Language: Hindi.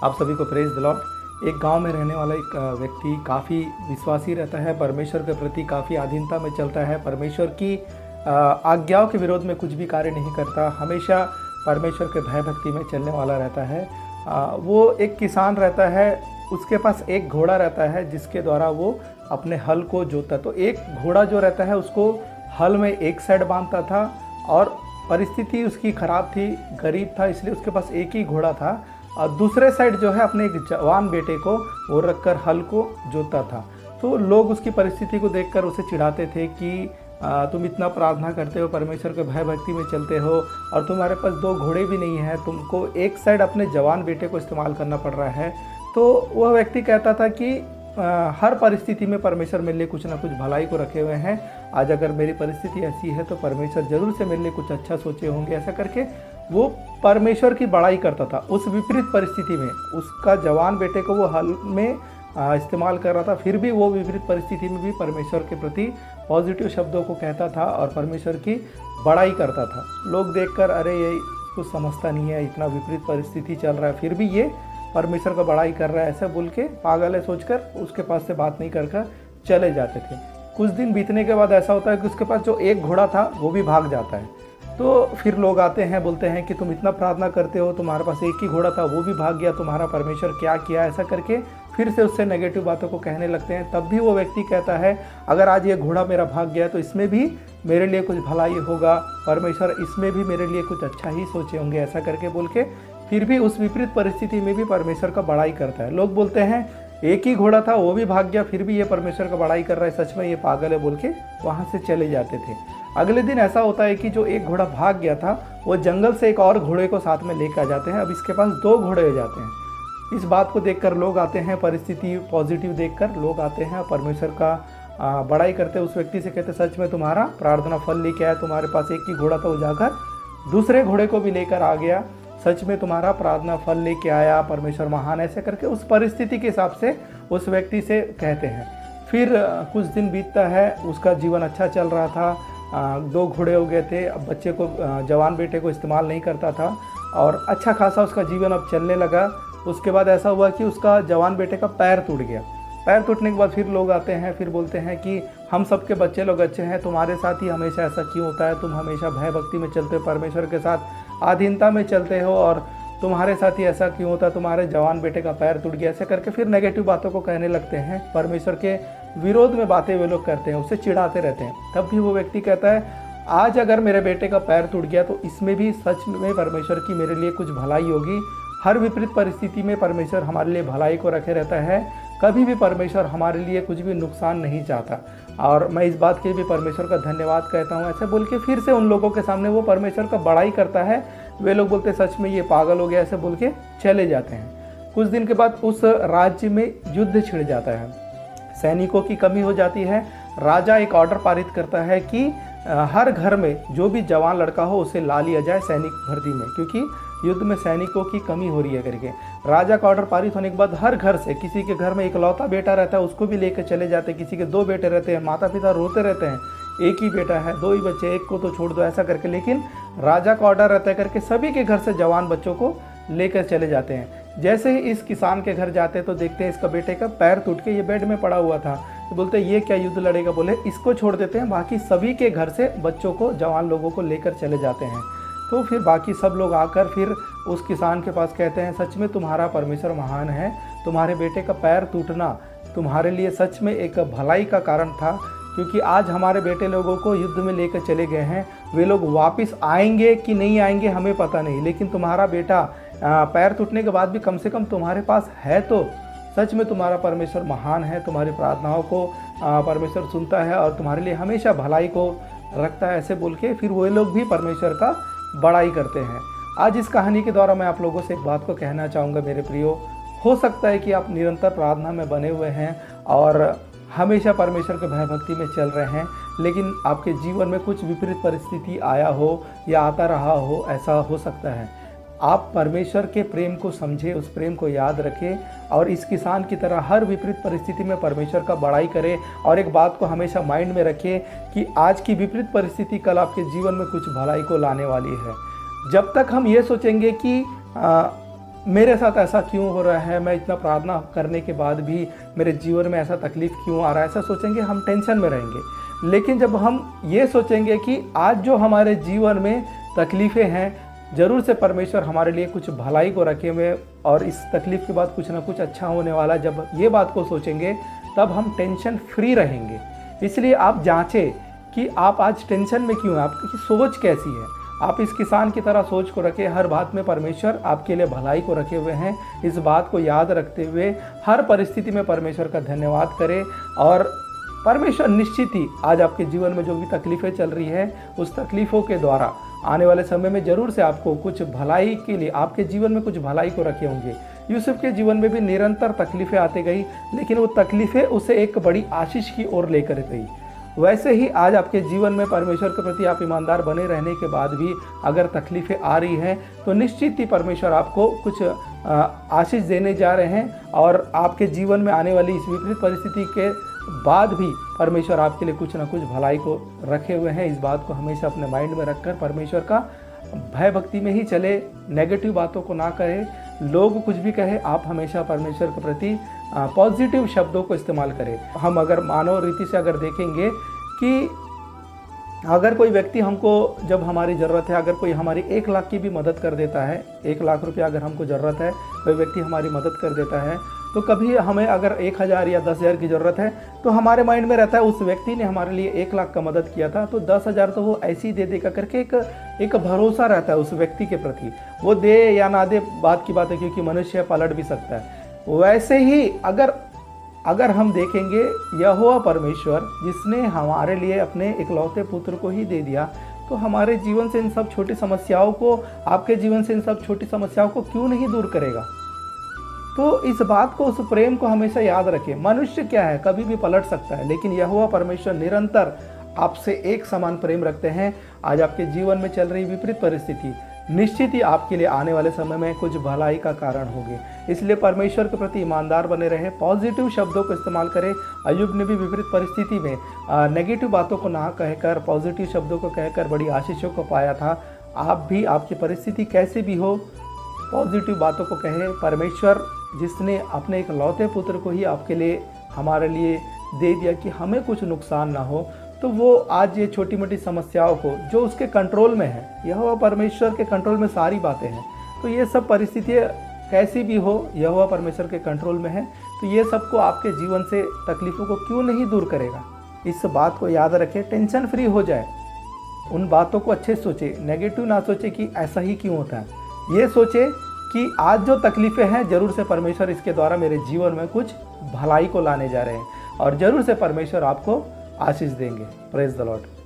आप सभी को प्रेज़ द लॉर्ड। एक गांव में रहने वाला एक व्यक्ति काफ़ी विश्वासी रहता है, परमेश्वर के प्रति काफ़ी अधीनता में चलता है, परमेश्वर की आज्ञाओं के विरोध में कुछ भी कार्य नहीं करता, हमेशा परमेश्वर के भय भक्ति में चलने वाला रहता है। वो एक किसान रहता है, उसके पास एक घोड़ा रहता है जिसके द्वारा वो अपने हल को जोतता। तो एक घोड़ा जो रहता है उसको हल में एक साइड बांधता था और परिस्थिति उसकी ख़राब थी, गरीब था, इसलिए उसके पास एक ही घोड़ा था और दूसरे साइड जो है अपने एक जवान बेटे को वो रखकर हल को जोतता था। तो लोग उसकी परिस्थिति को देखकर उसे चिढ़ाते थे कि तुम इतना प्रार्थना करते हो, परमेश्वर के भय भक्ति में चलते हो और तुम्हारे पास दो घोड़े भी नहीं हैं, तुमको एक साइड अपने जवान बेटे को इस्तेमाल करना पड़ रहा है। तो वह व्यक्ति कहता था कि हर परिस्थिति में परमेश्वर मेरे लिए कुछ ना कुछ भलाई को रखे हुए हैं। आज अगर मेरी परिस्थिति ऐसी है तो परमेश्वर ज़रूर से मेरे लिए कुछ अच्छा सोचे होंगे। ऐसा करके वो परमेश्वर की बड़ाई करता था। उस विपरीत परिस्थिति में उसका जवान बेटे को वो हल में इस्तेमाल कर रहा था, फिर भी वो विपरीत परिस्थिति में भी परमेश्वर के प्रति पॉजिटिव शब्दों को कहता था और परमेश्वर की बड़ाई करता था। लोग देखकर अरे ये कुछ समझता नहीं है, इतना विपरीत परिस्थिति चल रहा है फिर भी ये परमेश्वर का बड़ाई कर रहा है, ऐसा बोल के पागल है सोचकर उसके पास से बात नहीं कर चले जाते थे। कुछ दिन बीतने के बाद ऐसा होता है कि उसके पास जो एक घोड़ा था वो भी भाग जाता है। तो फिर लोग आते हैं, बोलते हैं कि तुम इतना प्रार्थना करते हो, तुम्हारे पास एक ही घोड़ा था वो भी भाग गया, तुम्हारा परमेश्वर क्या किया, ऐसा करके फिर से उससे नेगेटिव बातों को कहने लगते हैं। तब भी वो व्यक्ति कहता है अगर आज ये घोड़ा मेरा भाग गया तो इसमें भी मेरे लिए कुछ भलाई होगा, परमेश्वर इसमें भी मेरे लिए कुछ अच्छा ही सोचे होंगे, ऐसा करके बोल के फिर भी उस विपरीत परिस्थिति में भी परमेश्वर का बड़ाई करता है। लोग बोलते हैं एक ही घोड़ा था वो भी भाग गया फिर भी ये परमेश्वर का बड़ाई कर रहा है, सच में ये पागल है बोल के वहाँ से चले जाते थे। अगले दिन ऐसा होता है कि जो एक घोड़ा भाग गया था वो जंगल से एक और घोड़े को साथ में लेकर आ जाते हैं। अब इसके पास दो घोड़े हो जाते हैं। इस बात को देखकर लोग आते हैं, परिस्थिति पॉजिटिव देखकर लोग आते हैं, परमेश्वर का बड़ाई करते उस व्यक्ति से कहते सच में तुम्हारा प्रार्थना फल लेके आया, तुम्हारे पास एक ही घोड़ा था वो जाकर दूसरे घोड़े को भी लेकर आ गया, सच में तुम्हारा प्रार्थना फल लेके आया, परमेश्वर महान, ऐसे करके उस परिस्थिति के हिसाब से उस व्यक्ति से कहते हैं। फिर कुछ दिन बीतता है, उसका जीवन अच्छा चल रहा था, दो घोड़े हो गए थे, अब बच्चे को जवान बेटे को इस्तेमाल नहीं करता था और अच्छा खासा उसका जीवन अब चलने लगा। उसके बाद ऐसा हुआ कि उसका जवान बेटे का पैर टूट गया। पैर टूटने के बाद फिर लोग आते हैं, फिर बोलते हैं कि हम सबके बच्चे लोग अच्छे हैं, तुम्हारे साथ ही हमेशा ऐसा क्यों होता है, तुम हमेशा भय भक्ति में चलते हो, परमेश्वर के साथ अधीनता में चलते हो और तुम्हारे साथ ही ऐसा क्यों होता है, तुम्हारे जवान बेटे का पैर टूट गया, ऐसे करके फिर नेगेटिव बातों को कहने लगते हैं, परमेश्वर के विरोध में बातें वे लोग करते हैं, उससे चिढ़ाते रहते हैं। तब भी वो व्यक्ति कहता है आज अगर मेरे बेटे का पैर टूट गया तो इसमें भी सच में परमेश्वर की मेरे लिए कुछ भलाई होगी। हर विपरीत परिस्थिति में परमेश्वर हमारे लिए भलाई को रखे रहता है, कभी भी परमेश्वर हमारे लिए कुछ भी नुकसान नहीं चाहता और मैं इस बात के लिए भी परमेश्वर का धन्यवाद कहता हूँ। ऐसे बोल के फिर से उन लोगों के सामने वो परमेश्वर का बड़ाई करता है। वे लोग बोलते सच में ये पागल हो गया, ऐसे बोल के चले जाते हैं। कुछ दिन के बाद उस राज्य में युद्ध छिड़ जाता है, सैनिकों की कमी हो जाती है। राजा एक ऑर्डर पारित करता है कि हर घर में जो भी जवान लड़का हो उसे ला लिया जाए सैनिक भर्ती में, क्योंकि युद्ध में सैनिकों की कमी हो रही है करके। राजा का ऑर्डर पारित होने के बाद हर घर से, किसी के घर में इकलौता बेटा रहता है उसको भी लेकर चले जाते हैं, किसी के दो बेटे रहते हैं, माता पिता रोते रहते हैं, एक ही बेटा है, दो ही बच्चे, एक को तो छोड़ दो, ऐसा करके। लेकिन राजा का ऑर्डर रहता है करके सभी के घर से जवान बच्चों को लेकर चले जाते हैं। जैसे ही इस किसान के घर जाते हैं तो देखते हैं इसका बेटे का पैर टूट के ये बेड में पड़ा हुआ था। तो बोलते हैं ये क्या युद्ध लड़ेगा, बोले इसको छोड़ देते हैं, बाकी सभी के घर से बच्चों को, जवान लोगों को लेकर चले जाते हैं। तो फिर बाकी सब लोग आकर फिर उस किसान के पास कहते हैं सच में तुम्हारा परमेश्वर महान है, तुम्हारे बेटे का पैर टूटना तुम्हारे लिए सच में एक भलाई का कारण था, क्योंकि आज हमारे बेटे लोगों को युद्ध में लेकर चले गए हैं, वे लोग वापस आएंगे कि नहीं आएंगे हमें पता नहीं, लेकिन तुम्हारा बेटा पैर टूटने के बाद भी कम से कम तुम्हारे पास है। तो सच में तुम्हारा परमेश्वर महान है, तुम्हारी प्रार्थनाओं को परमेश्वर सुनता है और तुम्हारे लिए हमेशा भलाई को रखता है, ऐसे बोल के फिर वे लोग भी परमेश्वर का बड़ाई करते हैं। आज इस कहानी के द्वारा मैं आप लोगों से एक बात को कहना चाहूँगा मेरे प्रियो, हो सकता है कि आप निरंतर प्रार्थना में बने हुए हैं और हमेशा परमेश्वर के भय भक्ति में चल रहे हैं, लेकिन आपके जीवन में कुछ विपरीत परिस्थिति आया हो या आता रहा हो, ऐसा हो सकता है। आप परमेश्वर के प्रेम को समझें, उस प्रेम को याद रखें और इस किसान की तरह हर विपरीत परिस्थिति में परमेश्वर का बड़ाई करें। और एक बात को हमेशा माइंड में रखें कि आज की विपरीत परिस्थिति कल आपके जीवन में कुछ भलाई को लाने वाली है। जब तक हम ये सोचेंगे कि मेरे साथ ऐसा क्यों हो रहा है, मैं इतना प्रार्थना करने के बाद भी मेरे जीवन में ऐसा तकलीफ़ क्यों आ रहा है, ऐसा सोचेंगे हम टेंशन में रहेंगे। लेकिन जब हम ये सोचेंगे कि आज जो हमारे जीवन में तकलीफ़ें हैं, ज़रूर से परमेश्वर हमारे लिए कुछ भलाई को रखे हुए और इस तकलीफ़ के बाद कुछ ना कुछ अच्छा होने वाला, जब ये बात को सोचेंगे तब हम टेंशन फ्री रहेंगे। इसलिए आप जांचें कि आप आज टेंशन में क्यों हैं, आपकी सोच कैसी है। आप इस किसान की तरह सोच को रखें, हर बात में परमेश्वर आपके लिए भलाई को रखे हुए हैं। इस बात को याद रखते हुए हर परिस्थिति में परमेश्वर का धन्यवाद करें और परमेश्वर निश्चित ही आज आपके जीवन में जो भी तकलीफ़ें चल रही है, उस तकलीफ़ों के द्वारा आने वाले समय में ज़रूर से आपको कुछ भलाई के लिए, आपके जीवन में कुछ भलाई को रखे होंगे। यूसुफ के जीवन में भी निरंतर तकलीफ़ें आती गई, लेकिन वो तकलीफ़ें उसे एक बड़ी आशीष की ओर लेकर गई। वैसे ही आज आपके जीवन में परमेश्वर के प्रति आप ईमानदार बने रहने के बाद भी अगर तकलीफ़ें आ रही हैं, तो निश्चित ही परमेश्वर आपको कुछ आशीष देने जा रहे हैं और आपके जीवन में आने वाली इस विपरीत परिस्थिति के बाद भी परमेश्वर आपके लिए कुछ ना कुछ भलाई को रखे हुए हैं। इस बात को हमेशा अपने माइंड में रखकर परमेश्वर का भय भक्ति में ही चले, नेगेटिव बातों को ना करें। लोग कुछ भी कहे, आप हमेशा परमेश्वर के प्रति पॉजिटिव शब्दों को इस्तेमाल करें। हम अगर मानव रीति से अगर देखेंगे कि अगर कोई व्यक्ति हमको, जब हमारी ज़रूरत है, अगर कोई हमारी 1 लाख की भी मदद कर देता है, 1 लाख रुपया अगर हमको ज़रूरत है, कोई व्यक्ति हमारी मदद कर देता है, तो कभी हमें अगर 1000 या 10,000 की ज़रूरत है, तो हमारे माइंड में रहता है उस व्यक्ति ने हमारे लिए 1 लाख का मदद किया था, तो 10,000 तो वो ऐसे ही दे देगा करके एक भरोसा रहता है उस व्यक्ति के प्रति। वो दे या ना दे बात की बात है, क्योंकि मनुष्य पलट भी सकता है। वैसे ही अगर हम देखेंगे, यहोवा परमेश्वर जिसने हमारे लिए अपने इकलौते पुत्र को ही दे दिया, तो हमारे जीवन से इन सब छोटी समस्याओं को, आपके जीवन से इन सब छोटी समस्याओं को क्यों नहीं दूर करेगा। तो इस बात को, उस प्रेम को हमेशा याद रखें। मनुष्य क्या है, कभी भी पलट सकता है, लेकिन यहोवा परमेश्वर निरंतर आपसे एक समान प्रेम रखते हैं। आज आपके जीवन में चल रही विपरीत परिस्थिति निश्चित ही आपके लिए आने वाले समय में कुछ भलाई का कारण होगी। इसलिए परमेश्वर के प्रति ईमानदार बने रहे, पॉजिटिव शब्दों को इस्तेमाल करें। अय्यूब ने भी विपरीत परिस्थिति में नेगेटिव बातों को ना कहकर, पॉजिटिव शब्दों को कहकर बड़ी आशीषों को पाया था। आप भी, आपकी परिस्थिति कैसे भी हो, पॉजिटिव बातों को कहें। परमेश्वर जिसने अपने एक लौते पुत्र को ही आपके लिए, हमारे लिए दे दिया कि हमें कुछ नुकसान ना हो, तो वो आज ये छोटी मोटी समस्याओं को, जो उसके कंट्रोल में है, यहोवा परमेश्वर के कंट्रोल में सारी बातें हैं, तो ये सब परिस्थितियाँ कैसी भी हो, यहोवा परमेश्वर के कंट्रोल में है, तो ये सबको आपके जीवन से तकलीफ़ों को क्यों नहीं दूर करेगा। इस बात को याद रखें, टेंशन फ्री हो जाए, उन बातों को अच्छे सोचे, नेगेटिव ना सोचे कि ऐसा ही क्यों होता है। ये सोचे कि आज जो तकलीफ़ें हैं, ज़रूर से परमेश्वर इसके द्वारा मेरे जीवन में कुछ भलाई को लाने जा रहे हैं और ज़रूर से परमेश्वर आपको आशीष देंगे। Praise the Lord.